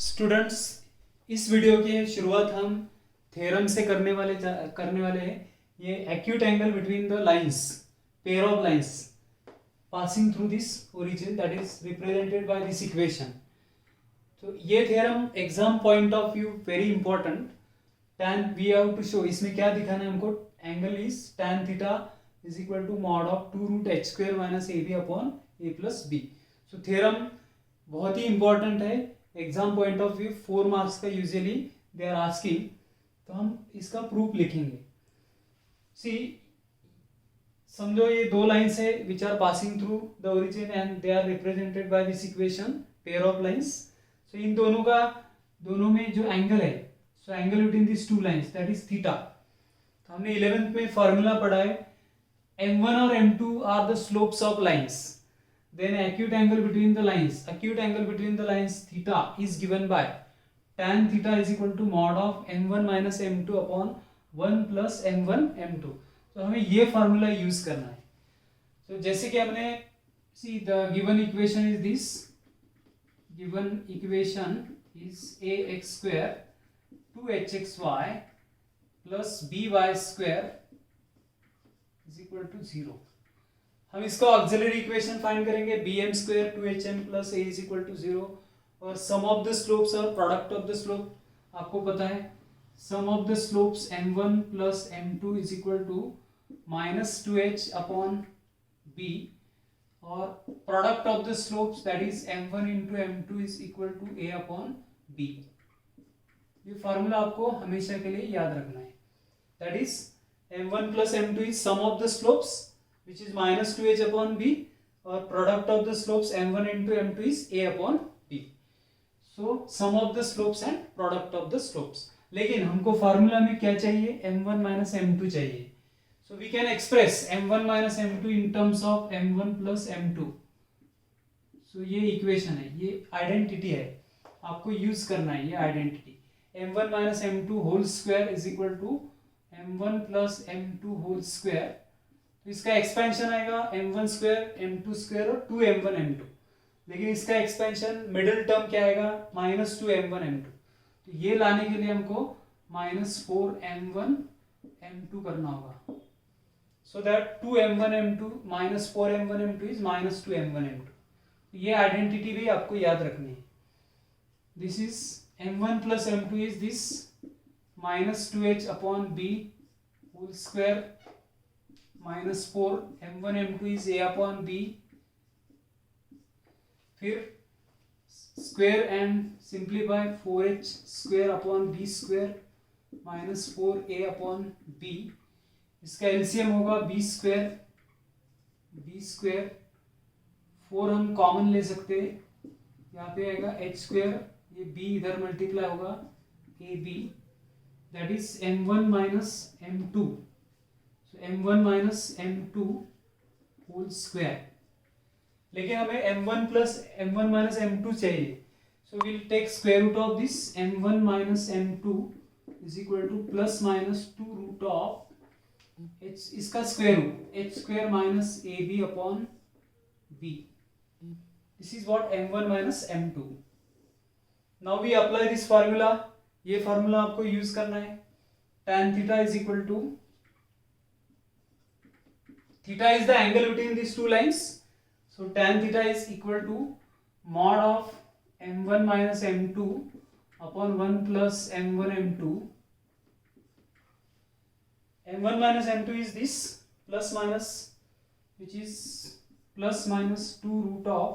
Students, इस video की शुरुआत हम थ्योरम से करने वाले हैं। ये acute angle between the lines, pair of lines passing through this origin that is represented by this equation. तो ये theorem exam point of view very important. tan we have to show, इसमें क्या दिखाना है हमको, angle is tan theta is equal to mod of 2 root H square minus A B upon A plus B. So theorem बहुत ही important है exam point of view, 4 marks का usually they are asking. तो हम इसका proof लिखेंगे। सी, समझो ये दो लाइन्स है which are passing through the origin and they are represented by this equation, pair of lines. So इन दोनों में जो एंगल है, so angle between this two lines that is theta. तो हमने 11th में फॉर्मूला पढ़ा है, m1 और m2 are the slopes of lines, then acute angle between the lines theta is given by tan theta is equal to mod of m1 minus m2 upon 1 plus m1 m2। तो हमें ये formula use करना है। तो जैसे कि हमने see the given equation is ax square 2hxy plus by square is equal to 0। हम इसका ऑक्सिलरी इक्वेशन फाइंड करेंगे, B M square 2hm plus A is equal to 0। और सम ऑफ द स्लोप्स और प्रोडक्ट ऑफ द स्लोप आपको पता है, sum of the slopes m1 plus m2 is equal to minus 2h upon b, और product of the slopes that is m1 into m2 is equal to a upon b। ये formula आपको हमेशा के लिए याद रखना है, that is m1 plus m2 is sum of the slopes which is minus 2h upon b, or product of the slopes m1 into m2 is a upon b। so sum of the slopes and product of the slopes। लेकिन हमको formula में क्या चाहिए, m1 minus m2 चाहिए। so we can express m1 minus m2 in terms of m1 plus m2। so ये equation है, ये identity है, आपको यूज करना है ये identity. m1 minus m2 whole square is equal to m1 plus m2 whole square. तो इसका एक्सपेंशन आएगा m1 स्क्वायर m2 स्क्वायर और 2m1 m2, लेकिन इसका एक्सपेंशन मिडिल टर्म क्या आएगा, माइनस 2m1 m2। तो ये लाने के लिए हमको माइनस 4m1 m2 करना होगा, so that 2m1 m2 minus 4m1 m2 is minus 2m1 m2। तो ये आइडेंटिटी भी आपको याद रखनी है। This is m1 plus m2 is this minus 2h upon b whole square minus 4 m1 m2 is a upon b, फिर square and simplify 4h square upon b square minus 4a upon b। इसका LCM होगा b square 4 हम common ले सकते हैं, यहाँ पे आएगा h स्क्वेयर, ये b इधर मल्टीप्लाई होगा ab, that is m1 minus m2, m1 minus m2 whole square. लेकिन हमें m1 plus m1 minus m2 चाहिए, so will take square root of this m1 minus m2 is equal to plus minus 2 root of h, इसका square root h square minus ab upon b। This is what m1 minus m2। Now we apply this formula, ये formula आपको use करना है। tan theta is equal to, theta is the angle between these two lines, so tan theta is equal to mod of m1 minus m2 upon 1 plus m1 m2। m1 minus m2 is this plus minus, which is plus minus 2 root of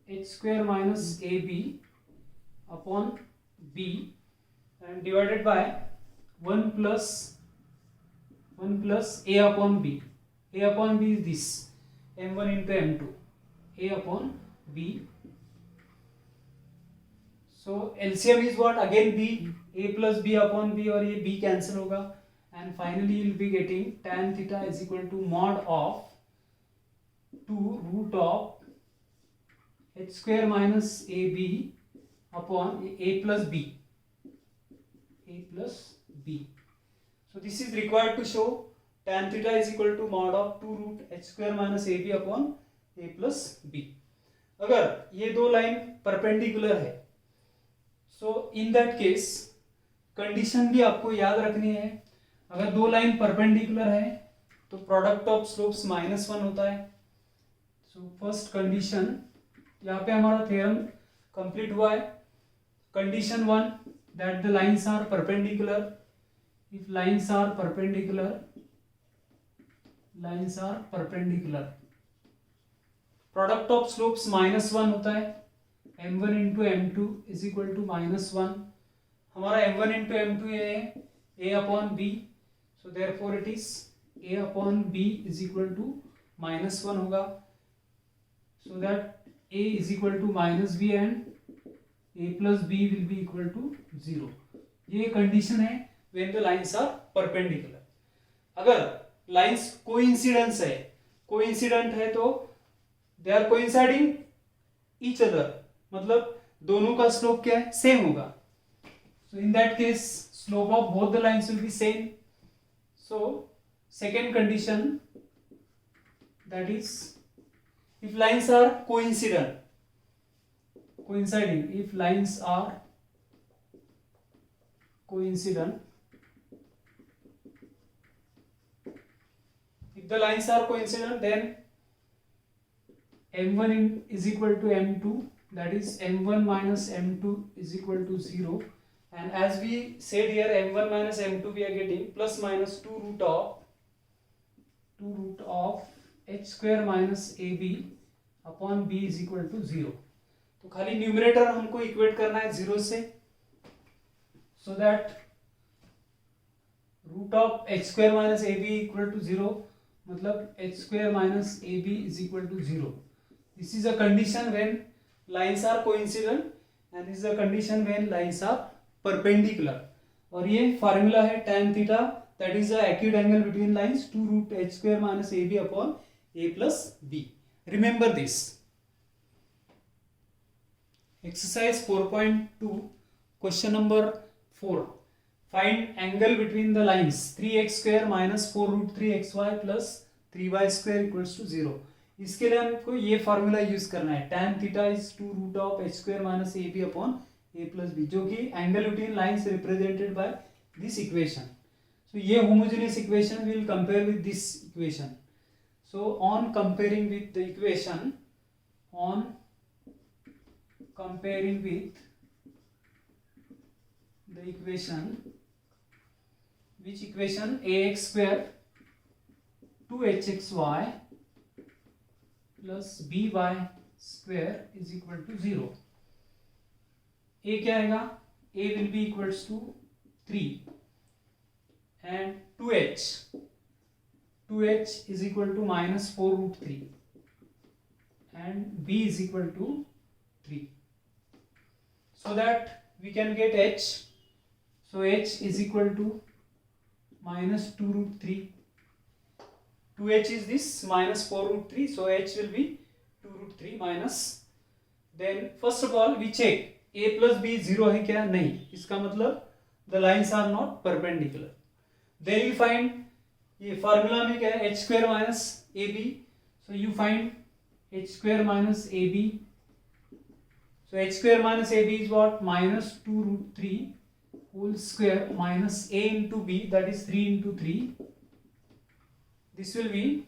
h square minus ab upon b, and divided by 1 plus a upon b। a upon b is this m1 into m2, a upon b। so LCM is what, again b, a plus b upon b, और ये b cancel होगा, and finally you will be getting tan theta is equal to mod of 2 root of h square minus ab upon a plus b। so this is required to show tan theta is equal to mod of 2 root h square minus ab upon a plus b। अगर ये दो line perpendicular है सो in that case condition भी आपको याद रखनी है। अगर दो लाइन परपेंडिकुलर है तो प्रोडक्ट ऑफ स्लोप्स -1 होता है। सो फर्स्ट कंडीशन, यहाँ पे हमारा थ्योरम कंप्लीट हुआ है। Condition 1 that the lines are perpendicular. If lines are perpendicular, product of slopes -1 होता है। m1 into m2 is equal to -1। हमारा m1 इंटू m2 ये है a upon b, so therefore it is a upon b is equal to -1 होगा। So that a is equal to -b and a plus b will be equal to 0। ये condition है when the lines are perpendicular. अगर lines coincident है तो they are coinciding each other, मतलब दोनों का slope क्या है, सेम होगा। So in that case slope of both the lines will be same. So second condition, that is if lines are coinciding, if lines are coincident, if the lines are coincident, then m1 is equal to m2, that is m1 minus m2 is equal to 0, and as we said here, m1 minus m2 we are getting plus minus 2 root of h square minus ab upon b is equal to 0। तो खाली numerator हमको equate करना है 0 से, so that root of h square minus ab equal to 0, मतलब h square minus ab is equal to 0। This is a condition when lines are coincident and this is a condition when lines are perpendicular. और ये formula है tan theta, that is the acute angle between lines 2 root h square minus ab upon a plus b। Remember this. Exercise 4.2, question number 4. Find angle between the lines 3x square minus 4 root 3xy plus 3y square equals to 0. इसके लिए हमको ये formula use करना है, tan theta is 2 root of h square minus ab upon a plus b, जो कि angle between lines represented by this equation. So ये homogeneous equation will compare with this equation. So on comparing with the equation, which equation, ax square 2hxy plus by square is equal to 0। a क्या आएगा, a will be equals to 3 and 2h is equal to minus 4 root 3 and b is equal to 3, so that we can get h. So h is equal to minus 2 root 3, 2h is this minus 4 root 3, so h will be 2 root 3 minus, then first of all we check a plus b 0 है क्या, नहीं, इसका मतलब the lines are not perpendicular। then we find, ये formula में क्या है, h square minus A B, so you find h square minus A B. So h square minus A B is what, minus 2 root 3 whole square minus a into B, that is 3 into 3। This will be,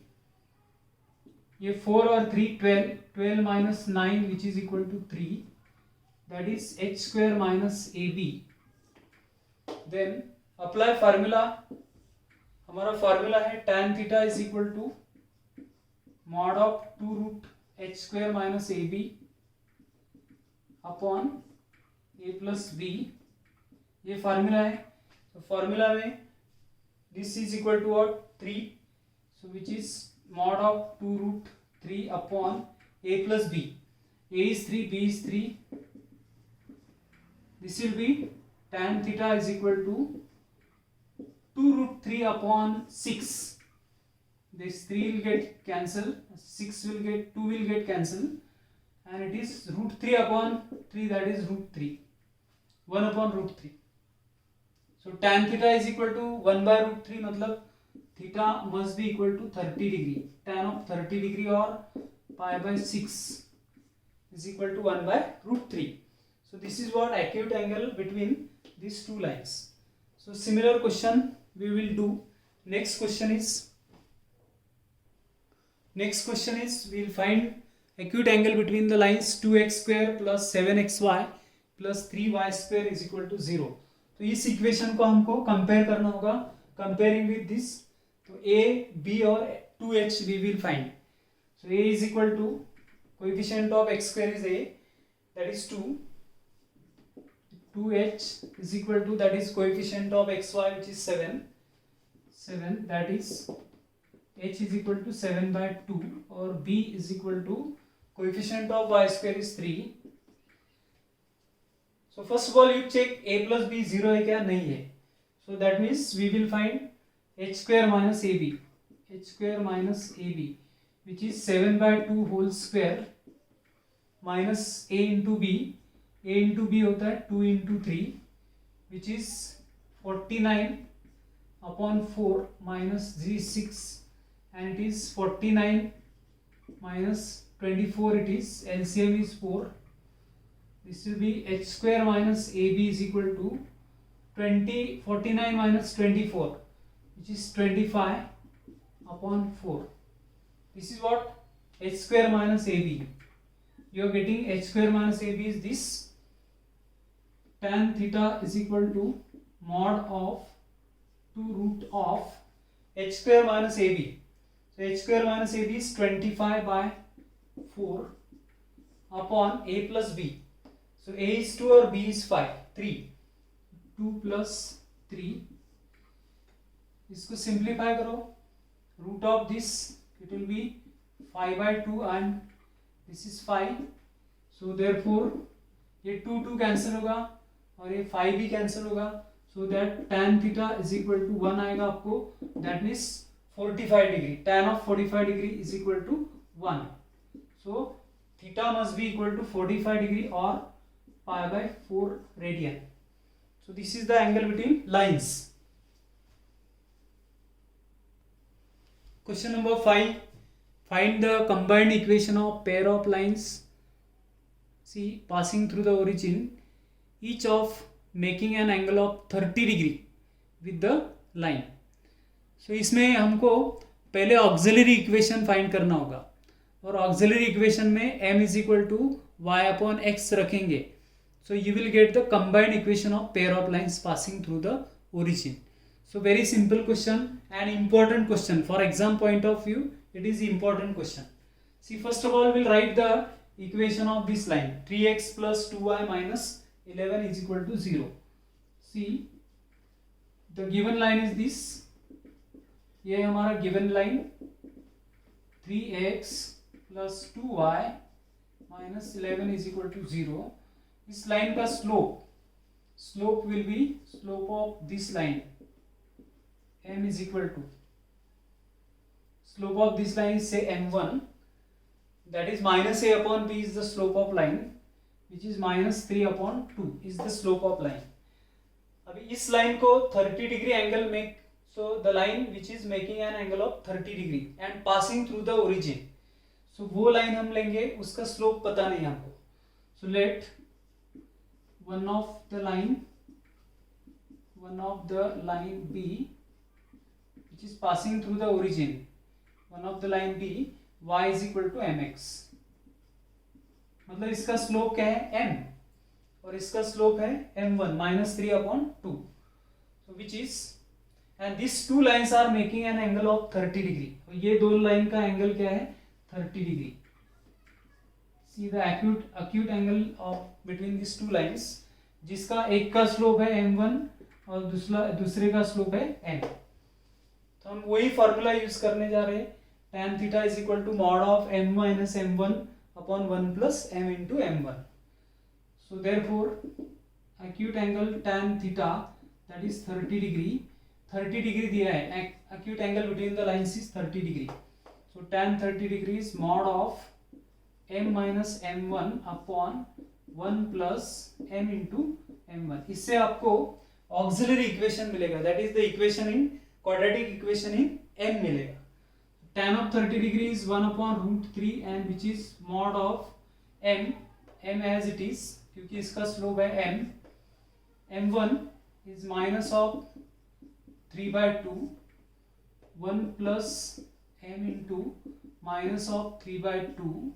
ये 4 और 3 12 minus 9 which is equal to 3, that is h square minus A B. Then apply formula, हमारा formula है tan theta is equal to mod of 2 root h square minus A B upon a plus B, ये formula है। तो formula में this is equal to what, 3, so which is mod of 2 root 3 upon a plus B, a is 3 b is 3, this will be tan theta is equal to 2 root 3 upon 6, this 3 will get cancelled, 6 will get, 2 will get cancelled, and it is root 3 upon 3, that is root 3, 1 upon root 3। so tan theta is equal to 1 by root 3, मतलब theta must be equal to 30 degree, tan of 30 degree or pi by 6 is equal to 1 by root 3। So this is what acute angle between these two lines. So similar question we will do. Next question is we will find acute angle between the lines 2x square plus 7xy plus 3y square is equal to 0. तो इस equation को हमको compare करना होगा. Comparing with this, तो a, b और 2h we will find. So a is equal to coefficient of x square is a, that is 2. 2h is equal to, that is coefficient of xy which is 7, that is h is equal to 7 by 2, और b is equal to coefficient of y square is 3. So first of all you check a plus b 0 है क्या, नहीं है. So that means we will find h square minus ab which is 7 by 2 whole square minus a into b होता है 2 into 3 which is 49 upon 4 minus 6, and it is 49 minus 24, it is LCM is 4. This will be h square minus ab is equal to 49 minus 24 which is 25 upon 4. This is what h square minus ab. You are getting h square minus ab is this. Tan theta is equal to mod of 2 root of h square minus ab. So h square minus ab is 25 by 4 upon a plus b. So a is 2 और b is 3. 2 plus 3. इसको simplify करो. Root of this it will be 5 by 2 and this is 5. So therefore ये 2 cancel होगा और ये 5 भी cancel होगा. So that tan theta is equal to 1 आएगा आपको. That means 45 degree. Tan of 45 degree is equal to 1. So theta must be equal to 45 degree or pi by 4 radian. So this is the angle between lines. Question number 5. Find the combined equation of pair of lines. See, passing through the origin, each of making an angle of 30 degree with the line. So इसमें हमको पहले auxiliary equation find करना होगा, और auxiliary equation में m is equal to y upon x रखेंगे. So you will get the combined equation of pair of lines passing through the origin. So very simple question and important question for exam point of view. It is important question. See, first of all we will write the equation of this line. 3x plus 2y minus 11 is equal to 0. See, the given line is this. ये हमारा given line 3x plus 2y minus 11 is equal to 0. इस line का slope will be slope of this line m is equal to slope of this line is say m1, that is minus a upon b is the slope of line which is minus 3 upon 2 is the slope of line. अभी इस line को 30 degree angle make, so the line which is making an angle of 30 degree and passing through the origin, so वो line हम लेंगे, उसका slope पता नहीं हमको. So let one of the line B which is passing through the origin, one of the line B, y is equal to mx. मतलब इसका slope क्या है m और इसका स्लोप है m1 minus 3 upon 2. So which is, and these two lines are making an angle of 30 degree. तो ये दो लाइन का एंगल क्या है 30 degree. See the acute angle of between these two lines, जिसका एक का स्लोप है m1 और दूसरे का स्लोप है m. तो हम वही फॉर्मूला यूज करने जा रहे हैं. tan theta is equal to mod of m minus m1 upon 1 plus m into m1. So therefore acute angle tan theta, that is 30 degree. 30 degree दिया है, acute angle between the lines is 30 degree. So tan 30 degree is mod of m minus m1 upon 1 plus m into m1. इससे आपको auxiliary equation मिलेगा, that is the equation in quadratic equation in m मिलेगा. Tan of 30 degree is 1 upon root 3 and which is mod of m as it is क्योंकि इसका slope है m, m1 is minus of 3/2 1 plus m into minus of 3/2.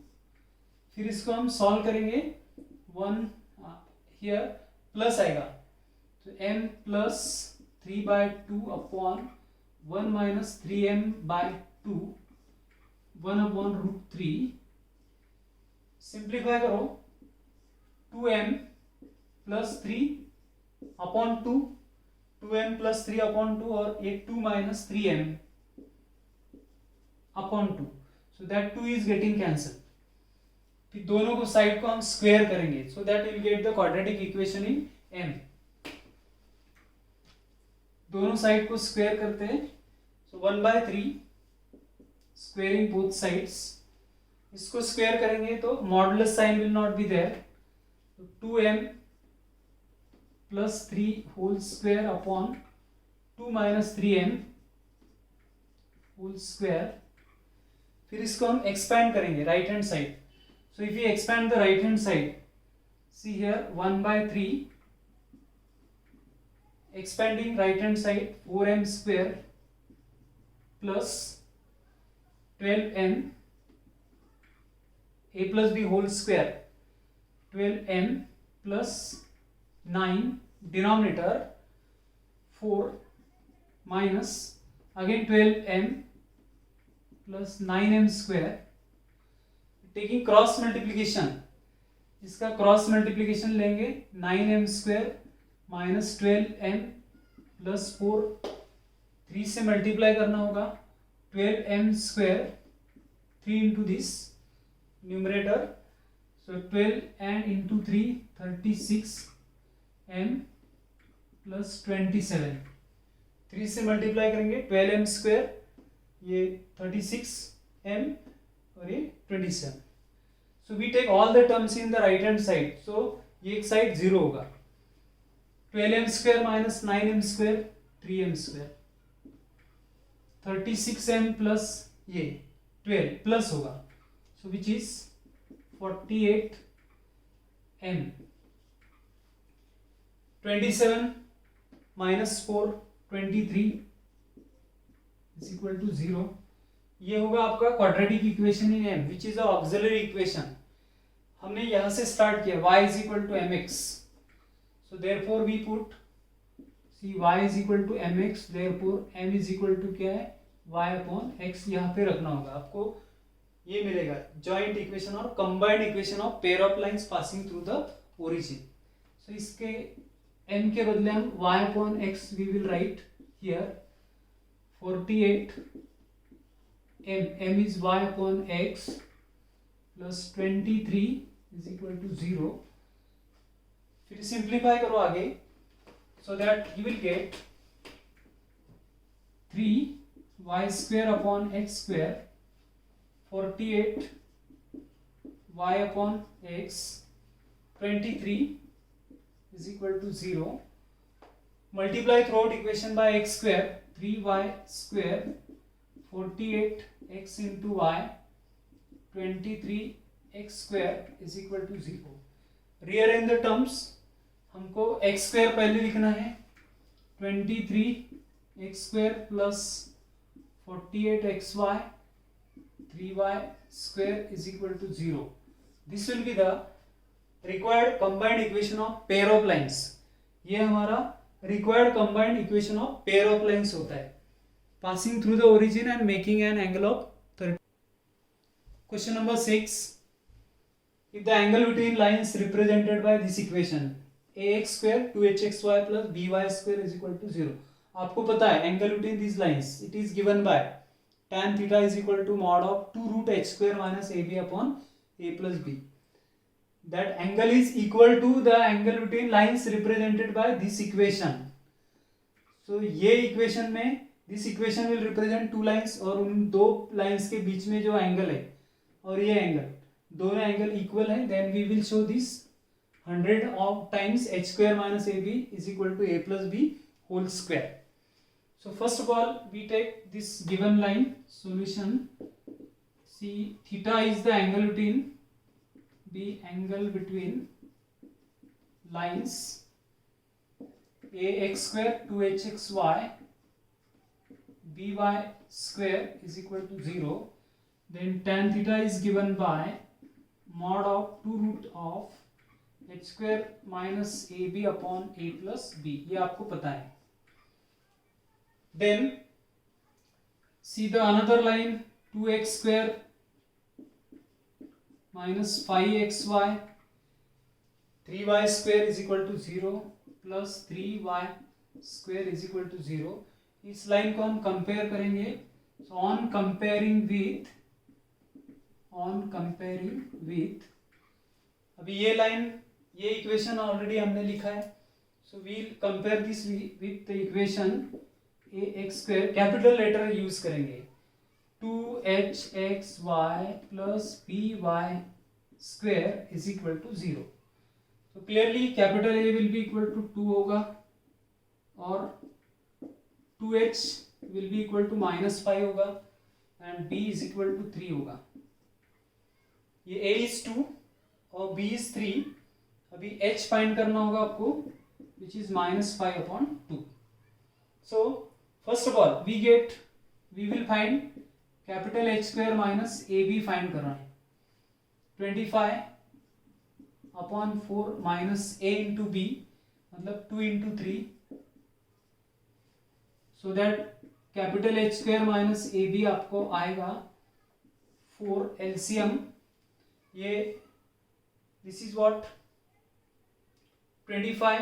फिर इसको हम solve करेंगे, 1 here plus आएगा तो m plus 3/2 upon 1 minus 3m/2 1/√3. Simplify करो, 2m plus 3 upon 2, 2m plus 3 upon 2 और एक 2 minus 3m upon 2. So that 2 is getting cancel. फिर दोनों को साइड को हम स्क्वायर करेंगे so that will get the quadratic equation in m. दोनों साइड को स्क्वायर करते हैं. So 1/3 squaring both sides. इसको स्क्वायर करेंगे तो modulus sign will not be there. 2m plus 3 whole square upon 2 minus 3m whole square. फिर इसको हम एक्सपैंड करेंगे right hand side. So if you expand the right hand side, see here 1/3 expanding right hand side 4m square plus 12m a plus b whole square 12m plus 9 denominator 4 minus again 12m plus 9m square. taking cross multiplication, इसका cross multiplication लेंगे 9m square minus 12m plus 4, 3 से multiply करना होगा 12m square 3 into this numerator. So 12 and into 3 36m plus 27. 3 से multiply करेंगे 12m square, ये 36m और ये 27. So we take all the terms in the right hand side. So ये एक साइड 0 होगा. 12m square minus 9m square 3m square. 36m plus ये 12 plus होगा. So which is 48m. 27 minus 4 23 is equal to 0. ये होगा आपका quadratic equation in m which is a auxiliary equation. हमने यहां से स्टार्ट किया y is equal to mx. So therefore we put, see y is equal to mx, therefore m is equal to क्या है y upon x. यहाँ पे रखना होगा आपको. ये मिलेगा जॉइंट इक्वेशन और combined equation of pair of lines passing through the origin. So इसके m के बदले हम y upon x we will write here 48 m is y upon x plus 23 is equal to 0. फिर सिंप्लीफाई करो आगे so that you will get 3y square upon x square 48 y upon x 23 is equal to 0. Multiply through out equation by x square 3y square 48x into y 23x square is equal to 0. Rearrange the terms. हमको x square पहले लिखना है 23x square plus 48xy 3y square is equal to 0. This will be the required combined equation of pair of lines. ये हमारा required combined equation of pair of lines होता है passing through the origin and making an angle of 30. Question number 6. If the angle between lines represented by this equation ax square 2hxy plus by square is equal to 0. आपको पता है angle between these lines it is given by tan theta is equal to mod of 2 root h square minus ab upon a plus b. That angle is equal to the angle between lines represented by this equation. So ये equation में this equation will represent two lines और उन दो lines के बीच में जो angle है और ये angle दोनों angle equal है, then we will show this 100 of times h square minus ab is equal to a plus b whole square. So first of all we take this given line solution. See theta is the angle between lines ax square 2hxy by square is equal to 0, then tan theta is given by mod of 2 root of h square minus ab upon a plus b, ये आपको पता है. Then see the another line 2x square minus 5xy 3y square is equal to 0 plus 3y square is equal to 0. इस line को हम compare करेंगे. So on comparing with अभी ये लाइन, ये इक्वेशन ऑलरेडी हमने लिखा है. So we'll compare this with the equation ax square, capital letter use करेंगे. 2hxy plus by square is equal to 0. So clearly capital A will be equal to 2 होगा और 2h will be equal to minus 5 होगा and b is equal to 3 होगा. ये a is 2 और b is 3. अभी h find करना होगा आपको, which is minus 5 upon 2. So first of all we will find capital H square minus AB find करना है. 25 upon 4 minus A into B मतलब 2 into 3, so that capital H square minus AB आपको आएगा 4 LCM. ये this is what 25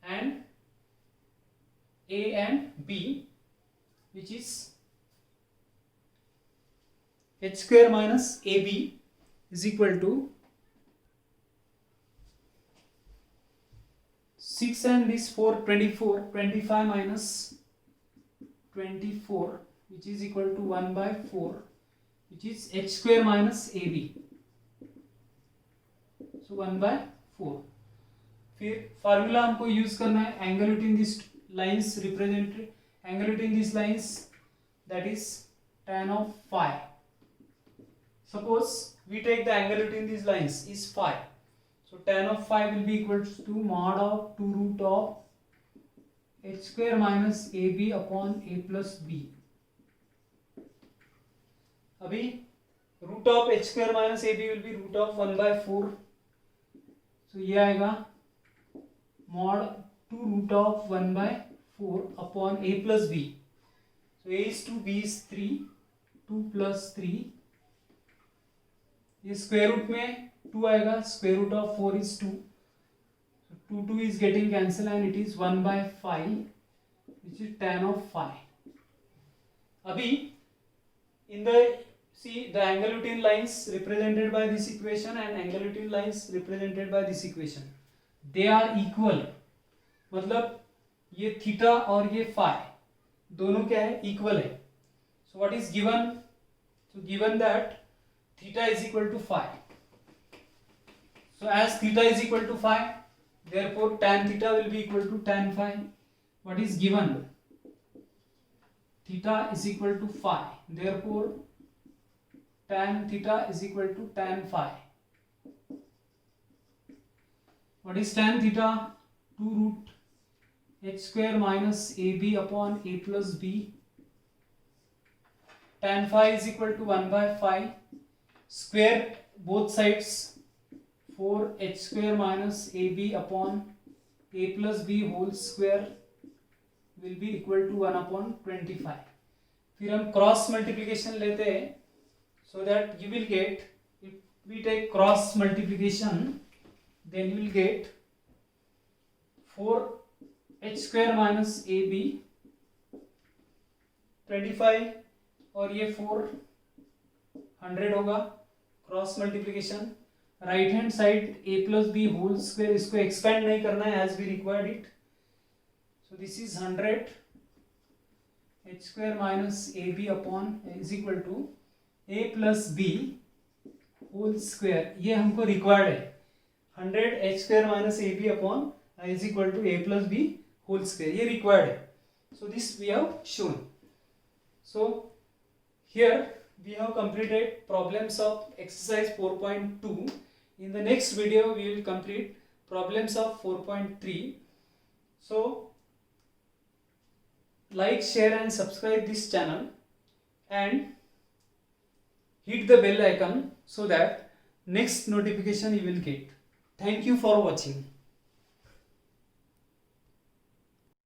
and A and B, which is H square minus AB is equal to 6 and this 4, 24, 25 minus 24, which is equal to 1 by 4, which is H square minus AB. So 1 by 4. फिर formula हमको use करना है. Angle between this lines represented, angle between this lines, that is tan of phi. Suppose we take the angle between these lines is phi. So tan of phi will be equal to mod of 2 root of h square minus ab upon a plus b. अभी root of h square minus ab will be root of 1 by 4. So ये आएगा mod 2 root of 1 by 4 upon a plus b. So a is 2, b is 3, 2 plus 3. ये square root में 2 आएगा, square root of 4 is 2. So 2 is getting cancelled and it is 1 by 5, which is tan of phi. अभी in the see the angle between lines represented by this equation and angle between lines represented by this equation, they are equal. मतलब ये theta और ये phi दोनों क्या है, equal है. So what is given? So given that theta is equal to phi. So as theta is equal to phi, therefore tan theta will be equal to tan phi. What is given? Theta is equal to phi. Therefore tan theta is equal to tan phi. What is tan theta? 2 root h square minus ab upon a plus b. Tan phi is equal to 1 by 5. Square both sides, 4h square minus ab upon a plus b whole square will be equal to 1 upon 25. फिर हम cross multiplication लेते हैं, so that you will get, if we take cross multiplication, then you will get 4h square minus ab 25 और ये 400 होगा. Cross multiplication right hand side a plus B whole square, इसको expand नहीं करना है as we required it. So this is 100 h square minus ab upon is equal to a plus b whole square. ये हमको required है. 100 h square minus ab upon is equal to a plus b whole square, ये required है. So this we have shown. सो here we have completed problems of exercise 4.2. In the next video we will complete problems of 4.3. So like, share and subscribe this channel and hit the bell icon so that next notification you will get. Thank you for watching.